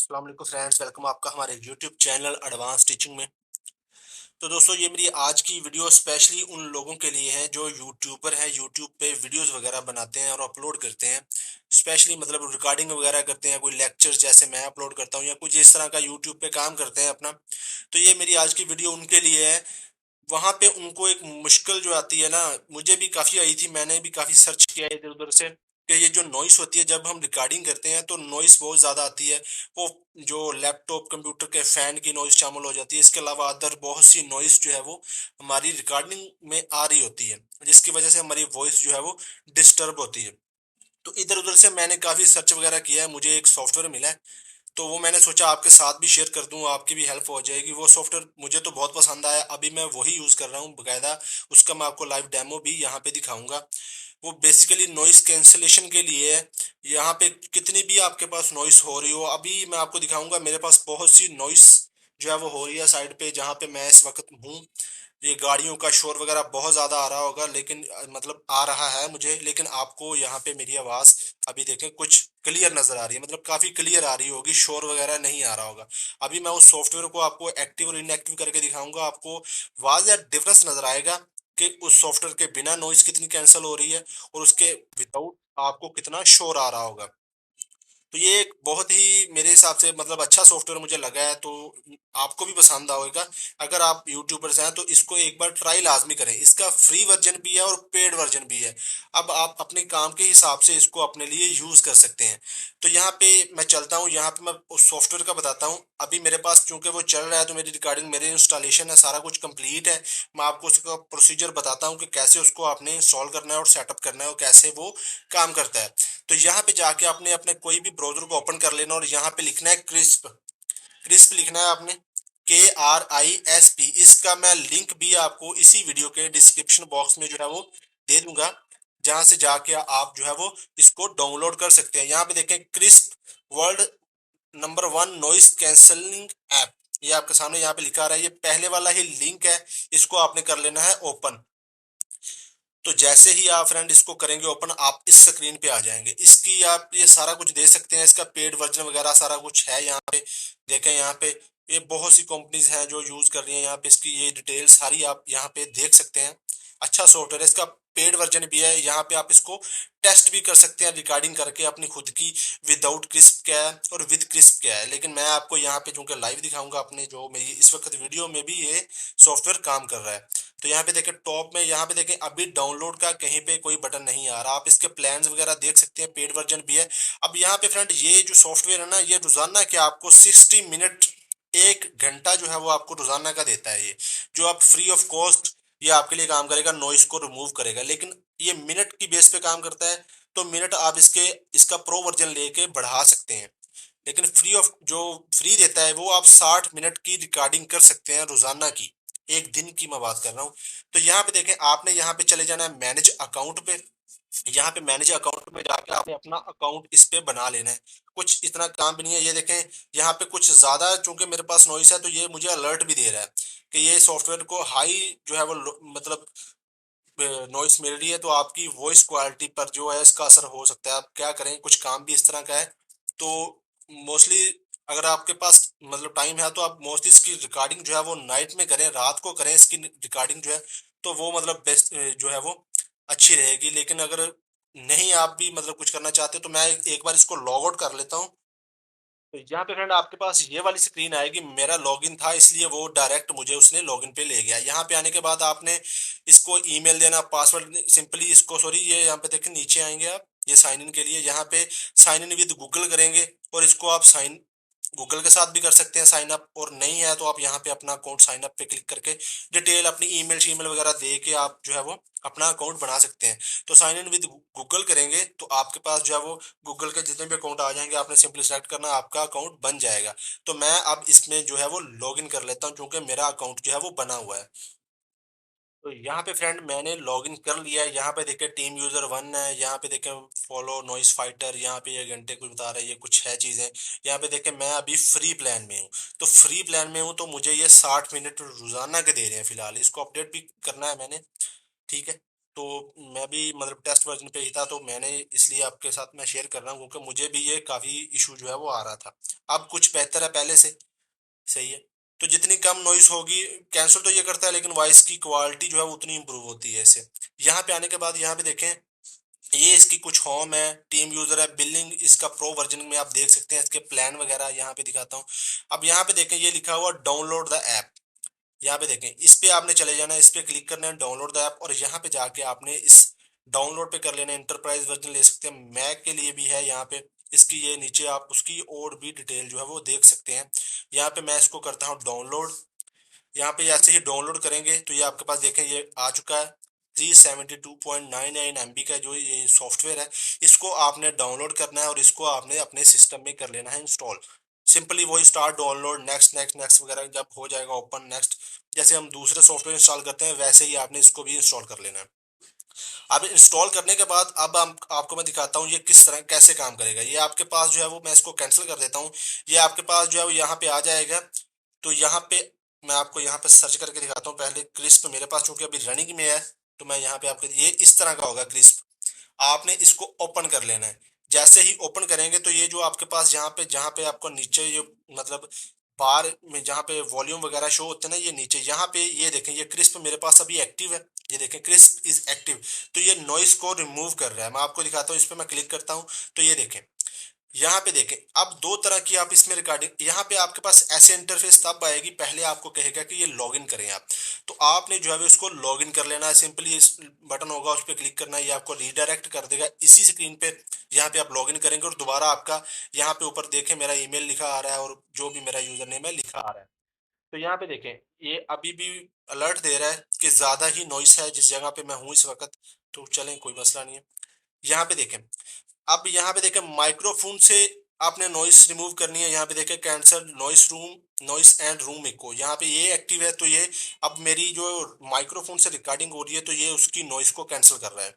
अस्सलाम वालेकुम friends, welcome आपका हमारे यूट्यूब चैनल एडवांस टीचिंग में। तो दोस्तों, ये मेरी आज की वीडियो स्पेशली उन लोगों के लिए है जो यूट्यूबर हैं, यूट्यूब पे वीडियोस वगैरह बनाते हैं और अपलोड करते हैं। स्पेशली मतलब रिकॉर्डिंग वगैरह करते हैं, कोई लेक्चर्स जैसे मैं अपलोड करता हूँ या कुछ इस तरह का यूट्यूब पे काम करते हैं अपना। तो ये मेरी आज की वीडियो उनके लिए है। वहाँ पे उनको एक मुश्किल जो आती है ना, मुझे भी काफ़ी आई थी, मैंने भी काफ़ी सर्च किया इधर उधर से कि ये जो नॉइस होती है जब हम रिकॉर्डिंग करते हैं तो नॉइस बहुत ज़्यादा आती है। वो जो लैपटॉप कंप्यूटर के फ़ैन की नॉइस शामिल हो जाती है, इसके अलावा अदर बहुत सी नॉइस जो है वो हमारी रिकॉर्डिंग में आ रही होती है, जिसकी वजह से हमारी वॉइस जो है वो डिस्टर्ब होती है। तो इधर उधर से मैंने काफ़ी सर्च वगैरह किया है, मुझे एक सॉफ्टवेयर मिला है। तो वो मैंने सोचा आपके साथ भी शेयर कर दूं, आपकी भी हेल्प हो जाएगी। वो सॉफ्टवेयर मुझे तो बहुत पसंद आया, अभी मैं वही यूज़ कर रहा हूँ बकायदा। उसका मैं आपको लाइव डेमो भी यहाँ पे दिखाऊंगा। वो बेसिकली नॉइस कैंसलेशन के लिए है। यहाँ पे कितनी भी आपके पास नॉइस हो रही हो, अभी मैं आपको दिखाऊंगा मेरे पास बहुत सी नॉइस जो है वो हो रही है साइड पे जहाँ पे मैं इस वक्त हूँ। ये गाड़ियों का शोर वगैरह बहुत ज्यादा आ रहा होगा, लेकिन मतलब आ रहा है मुझे, लेकिन आपको यहाँ पे मेरी आवाज अभी देखें कुछ क्लियर नजर आ रही है, मतलब काफी क्लियर आ रही होगी, शोर वगैरह नहीं आ रहा होगा। अभी मैं उस सॉफ्टवेयर को आपको एक्टिव और इनएक्टिव करके दिखाऊंगा, आपको वाज़ह डिफरेंस नजर आएगा कि उस सॉफ्टवेयर के बिना नॉइस कितनी कैंसिल हो रही है और उसके विदाउट आपको कितना शोर आ रहा होगा। तो ये एक बहुत ही मेरे हिसाब से मतलब अच्छा सॉफ्टवेयर मुझे लगा है, तो आपको भी पसंद आएगा। अगर आप यूट्यूबर्स हैं तो इसको एक बार ट्राई लाजमी करें। इसका फ्री वर्जन भी है और पेड वर्जन भी है। अब आप अपने काम के हिसाब से इसको अपने लिए यूज कर सकते हैं। तो यहाँ पे मैं चलता हूँ, यहाँ पे मैं उस सॉफ्टवेयर का बताता हूँ। अभी मेरे पास चूंकि वो चल रहा है तो मेरी रिकॉर्डिंग, मेरी इंस्टॉलेशन है, सारा कुछ कंप्लीट है। मैं आपको उसका प्रोसीजर बताता हूँ कि कैसे उसको आपने इंस्टॉल करना है और सेटअप करना है और कैसे वो काम करता है। तो यहाँ पे जाके आपने अपने कोई भी ब्राउजर को ओपन कर लेना और यहाँ पे लिखना है क्रिस्प। क्रिस्प लिखना है आपने, KRISP। इसका मैं लिंक भी आपको इसी वीडियो के डिस्क्रिप्शन बॉक्स में जो है वो दे दूंगा, जहां से जाके आप जो है वो इसको डाउनलोड कर सकते हैं। यहाँ पे देखें, crisp world number 1 noise cancelling app, ये आपके सामने यहाँ पे लिखा रहा है। ये पहले वाला ही लिंक है, इसको आपने कर लेना है ओपन। तो जैसे ही आप फ्रेंड इसको करेंगे ओपन, आप इस स्क्रीन पे आ जाएंगे। इसकी आप ये सारा कुछ दे सकते हैं, इसका पेड वर्जन वगैरह सारा कुछ है यहाँ पे। देखें यहाँ पे ये बहुत सी कंपनीज हैं जो यूज कर रही हैं, यहाँ पे इसकी ये डिटेल सारी आप यहाँ पे देख सकते हैं। अच्छा सॉफ्टवेयर है, इसका पेड वर्जन भी है। यहाँ पे आप इसको टेस्ट भी कर सकते हैं रिकॉर्डिंग करके अपनी खुद की, विदाउट क्रिस्प क्या है और विद क्रिस्प क्या है। लेकिन मैं आपको यहाँ पे चूंकि लाइव दिखाऊंगा अपने जो मेरी इस वक्त वीडियो में भी ये सॉफ्टवेयर काम कर रहा है। तो यहाँ पे देखें टॉप में, यहाँ पे देखें अभी डाउनलोड का कहीं पे कोई बटन नहीं आ रहा। आप इसके प्लान्स वगैरह देख सकते हैं, पेड वर्जन भी है। अब यहाँ पे फ्रेंड ये जो सॉफ्टवेयर है ना, ये रोजाना के आपको 60 मिनट, 1 घंटा जो है वो आपको रोजाना का देता है। ये जो आप फ्री ऑफ कॉस्ट ये आपके लिए काम करेगा, नॉइस को रिमूव करेगा। लेकिन ये मिनट की बेस पे काम करता है, तो मिनट आप इसका प्रो वर्जन लेके बढ़ा सकते हैं। लेकिन फ्री ऑफ जो फ्री देता है वो आप 60 मिनट की रिकॉर्डिंग कर सकते हैं रोजाना की, 1 दिन की मैं बात कर रहा हूँ। तो यहाँ पे देखें, आपने यहाँ पे चले जाना है मैनेज अकाउंट पे। यहाँ पे मैनेज अकाउंट में जाके आपने अपना अकाउंट इस पे बना लेना है। कुछ इतना काम भी नहीं है। ये देखें यहाँ पे कुछ ज्यादा, चूंकि मेरे पास नॉइस है तो ये मुझे अलर्ट भी दे रहा है कि ये सॉफ्टवेयर को हाई जो है वो मतलब नॉइस मिल रही है, तो आपकी वॉइस क्वालिटी पर जो है इसका असर हो सकता है। आप क्या करें, कुछ काम भी इस तरह का है। तो मोस्टली अगर आपके पास मतलब टाइम है तो आप मोस्टली इसकी रिकॉर्डिंग जो है वो नाइट में करें, रात को करें इसकी रिकॉर्डिंग जो है। तो वो मतलब बेस्ट जो है वो अच्छी रहेगी। लेकिन अगर नहीं आप भी मतलब कुछ करना चाहते तो मैं एक बार इसको लॉग आउट कर लेता हूँ। तो यहाँ पे फ्रेंड आपके पास ये वाली स्क्रीन आएगी। मेरा लॉगिन था इसलिए वो डायरेक्ट मुझे उसने लॉगिन पे ले गया। यहाँ पे आने के बाद आपने इसको ईमेल देना, पासवर्ड सिंपली इसको, सॉरी ये यहाँ पे देखें नीचे आएंगे आप, ये साइन इन के लिए यहाँ पे साइन इन विद गूगल करेंगे और इसको आप साइन गूगल के साथ भी कर सकते हैं साइन अप, और नहीं है तो आप यहाँ पे अपना अकाउंट साइन अप पे क्लिक करके डिटेल अपनी ईमेल शीमेल वगैरह दे के आप जो है वो अपना अकाउंट बना सकते हैं। तो साइन इन विद गूगल करेंगे तो आपके पास जो है वो गूगल के जितने भी अकाउंट आ जाएंगे, आपने सिंपली सेलेक्ट करना, आपका अकाउंट बन जाएगा। तो मैं अब इसमें जो है वो लॉग इन कर लेता हूँ क्योंकि मेरा अकाउंट जो है वो बना हुआ है। तो यहाँ पे फ्रेंड मैंने लॉगिन कर लिया है। यहाँ पे देखें टीम यूजर 1 है, यहाँ पे देखें फॉलो नॉइस फाइटर, यहाँ पे ये घंटे कुछ बता रहा है, ये कुछ है चीजें। यहाँ पे देखें मैं अभी फ्री प्लान में हूँ। तो फ्री प्लान में हूँ तो मुझे ये 60 मिनट रोजाना के दे रहे हैं फिलहाल। इसको अपडेट भी करना है मैंने, ठीक है। तो मैं भी मतलब टेस्ट वर्जन पे ही था, तो मैंने इसलिए आपके साथ मैं शेयर कर रहा हूँ क्योंकि मुझे भी ये काफ़ी इशू जो है वो आ रहा था। अब कुछ बेहतर है पहले से, सही है। तो जितनी कम नॉइस होगी, कैंसिल तो ये करता है लेकिन वॉइस की क्वालिटी जो है वो उतनी इंप्रूव होती है इससे। यहाँ पे आने के बाद यहाँ पे देखें, ये इसकी कुछ होम है, टीम यूजर है, बिलिंग इसका प्रो वर्जन में आप देख सकते हैं, इसके प्लान वगैरह यहाँ पे दिखाता हूँ। अब यहाँ पे देखें ये लिखा हुआ डाउनलोड द ऐप, यहाँ पे देखें इस पे आपने चले जाना है, इस पे क्लिक करना है डाउनलोड द ऐप, और यहाँ पे जाके आपने इस डाउनलोड पे कर लेना है। इंटरप्राइज वर्जन ले सकते हैं, मैक के लिए भी है यहाँ पे, इसकी ये नीचे आप उसकी और भी डिटेल जो है वो देख सकते हैं। यहाँ पे मैं इसको करता हूँ डाउनलोड। यहाँ पे जैसे ही डाउनलोड करेंगे तो ये आपके पास देखें ये आ चुका है। 372.99 MB का जो ये सॉफ्टवेयर है, इसको आपने डाउनलोड करना है और इसको आपने अपने सिस्टम में कर लेना है इंस्टॉल। सिंपली वही start download next next next वगैरह जब हो जाएगा ओपन नेक्स्ट, जैसे हम दूसरे सॉफ्टवेयर इंस्टॉल करते हैं वैसे ही आपने इसको भी इंस्टॉल कर लेना है। अब इंस्टॉल करने के बाद अब हम आपको मैं दिखाता हूँ ये किस तरह कैसे काम करेगा। ये आपके पास जो है वो, मैं इसको कैंसिल कर देता हूँ, ये आपके पास जो है वो यहाँ पे आ जाएगा। तो यहाँ पे मैं आपको यहाँ पे सर्च करके दिखाता हूँ पहले। क्रिस्प मेरे पास चूंकि अभी रनिंग में है, तो मैं यहाँ पे आपको, ये इस तरह का होगा क्रिस्प। आपने इसको ओपन कर लेना है। जैसे ही ओपन करेंगे तो ये जो आपके पास यहाँ पे, जहाँ पे आपको नीचे ये मतलब बार में जहाँ पे वॉल्यूम वगैरह शो होते हैं ना, ये नीचे यहाँ पे ये देखें, ये क्रिस्प मेरे पास अभी एक्टिव है। ये देखें क्रिस्प इज एक्टिव, तो ये नॉइस को रिमूव कर रहा है। मैं आपको दिखाता हूँ, इस पे मैं क्लिक करता हूँ तो ये देखें, यहाँ पे देखें अब दो तरह की आप इसमें रिकॉर्डिंग, यहाँ पे आपके पास ऐसे इंटरफेस तब आएगी, पहले आपको कहेगा कि ये लॉगिन करें आप, तो आपने जो है इसको लॉगिन कर लेना है। सिंपली इस बटन होगा उस पर क्लिक करना है, ये आपको रीडायरेक्ट कर देगा इसी स्क्रीन पे। यहाँ पे आप लॉगिन करेंगे और दोबारा आपका यहाँ पे ऊपर देखें मेरा ईमेल लिखा आ रहा है और जो भी मेरा यूजर नेम है लिखा आ रहा है। तो यहाँ पे देखें ये अभी भी अलर्ट दे रहा है कि ज्यादा ही नॉइस है जिस जगह पे मैं हूँ इस वक्त। तो चलें कोई मसला नहीं है। यहाँ पे देखें, अब यहाँ पे देखें माइक्रोफोन से आपने नॉइस रिमूव करनी है। यहाँ पे देखें cancel noise room, noise and room echo, यहाँ पे ये एक्टिव है, तो ये अब मेरी जो माइक्रोफोन से रिकॉर्डिंग हो रही है तो ये उसकी नॉइस को कैंसिल कर रहा है।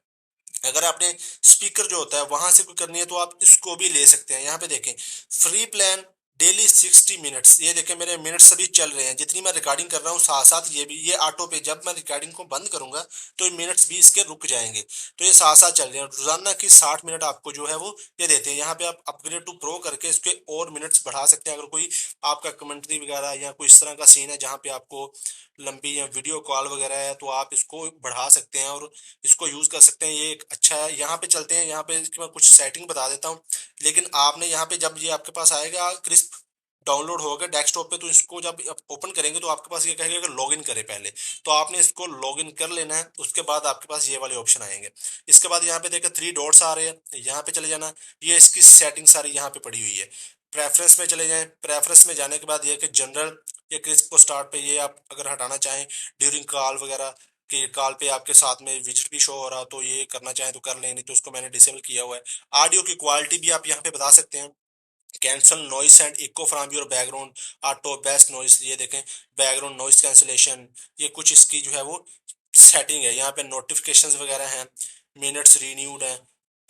अगर आपने स्पीकर जो होता है वहां से कोई करनी है तो आप इसको भी ले सकते हैं। यहाँ पे देखें फ्री प्लान डेली 60 मिनट्स, ये देखें मेरे मिनट्स अभी चल रहे हैं, जितनी मैं रिकॉर्डिंग कर रहा हूँ साथ साथ ये भी, ये ऑटो पे जब मैं रिकॉर्डिंग को बंद करूंगा तो ये मिनट्स भी इसके रुक जाएंगे। तो ये साथ साथ चल रहे हैं, रोजाना की 60 मिनट आपको जो है वो ये देते हैं। यहाँ पे आप अपग्रेड टू प्रो करके इसके और मिनट्स बढ़ा सकते हैं। अगर कोई आपका कमेंट्री वगैरह या कोई इस तरह का सीन है जहाँ पे आपको लंबी या वीडियो कॉल वगैरह है तो आप इसको बढ़ा सकते हैं और इसको यूज कर सकते हैं, ये एक अच्छा है। यहाँ पे चलते हैं, यहाँ पे इसकी मैं कुछ सेटिंग बता देता हूँ। लेकिन आपने यहाँ पे जब ये आपके पास आएगा क्रिस्प डाउनलोड होगा डेस्कटॉप पे, तो इसको जब ओपन करेंगे तो आपके पास ये कहेगा कि लॉगिन करें पहले, तो आपने इसको लॉगिन कर लेना है। उसके बाद आपके पास ये वाले ऑप्शन आएंगे। इसके बाद यहाँ पे देखो 3 डॉट्स आ रहे हैं, यहाँ पे चले जाना। ये इसकी सेटिंग सारी यहाँ पे पड़ी हुई है। प्रेफरेंस में चले जाएं, प्रेफरेंस में जाने के बाद ये कि जनरल, ये क्रिस्प को स्टार्ट पे ये आप अगर हटाना चाहें ड्यूरिंग कॉल वगैरह, कि कॉल पे आपके साथ में विजिट भी शो हो रहा तो ये करना चाहें तो कर लें, नहीं तो उसको मैंने डिसेबल किया हुआ है। ऑडियो की क्वालिटी भी आप यहाँ पे बता सकते हैं। Cancel noise and eco from your background, auto best noise, ये देखें बैकग्राउंड नॉइस कैंसिलेशन, ये कुछ इसकी जो है वो सेटिंग है। यहाँ पे नोटिफिकेशंस वगैरह हैं, मिनट्स रीन्यूड हैं,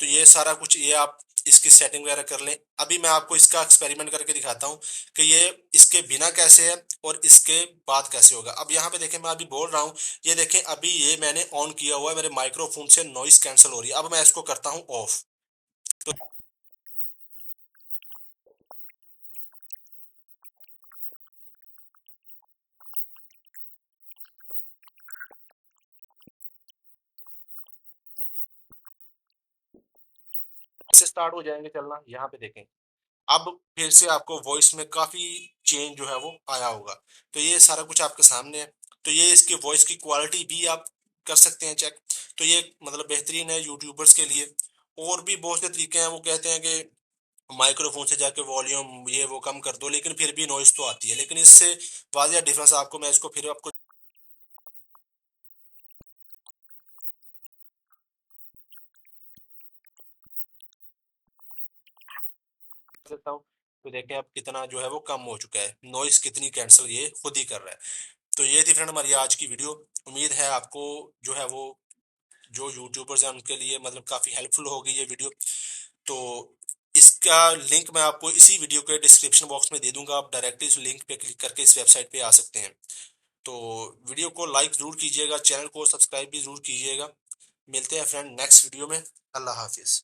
तो ये सारा कुछ ये आप इसकी सेटिंग वगैरह कर लें। अभी मैं आपको इसका एक्सपेरिमेंट करके दिखाता हूँ कि ये इसके बिना कैसे है और इसके बाद कैसे होगा। अब यहाँ पे देखें मैं अभी बोल रहा हूँ, ये देखें अभी ये मैंने ऑन किया हुआ है, मेरे माइक्रोफोन से नॉइस कैंसिल हो रही है। अब मैं इसको करता हूँ ऑफ, तो से स्टार्ट हो जाएंगे चलना। यहाँ पे देखें अब फिर से आपको वॉइस में काफी चेंज जो है वो आया होगा। तो ये सारा कुछ आपके सामने है। तो ये इसकी वॉइस की क्वालिटी भी आप कर सकते हैं चेक। तो ये मतलब बेहतरीन है यूट्यूबर्स के लिए। और भी बहुत से तरीके हैं, वो कहते हैं कि माइक्रोफोन से जाके वॉल्यूम ये वो कम कर दो, लेकिन फिर भी नॉइस तो आती है। लेकिन इससे वाजिया डिफरेंस आपको, मैं इसको फिर आपको देता हूँ। तो देखें अब कितना जो है वो कम हो चुका है, नॉइस कितनी कैंसिल ये खुद ही कर रहा है। तो ये थी फ्रेंड हमारी आज की वीडियो। उम्मीद है आपको जो है वो, जो यूट्यूबर्स हैं उनके लिए मतलब काफ़ी हेल्पफुल होगी ये वीडियो। तो इसका लिंक मैं आपको इसी वीडियो के डिस्क्रिप्शन बॉक्स में दे दूंगा, आप डायरेक्टली इस लिंक पे क्लिक करके इस वेबसाइट पे आ सकते हैं। तो वीडियो को लाइक ज़रूर कीजिएगा, चैनल को सब्सक्राइब भी ज़रूर कीजिएगा। मिलते हैं फ्रेंड नेक्स्ट वीडियो में। अल्लाह हाफिज़।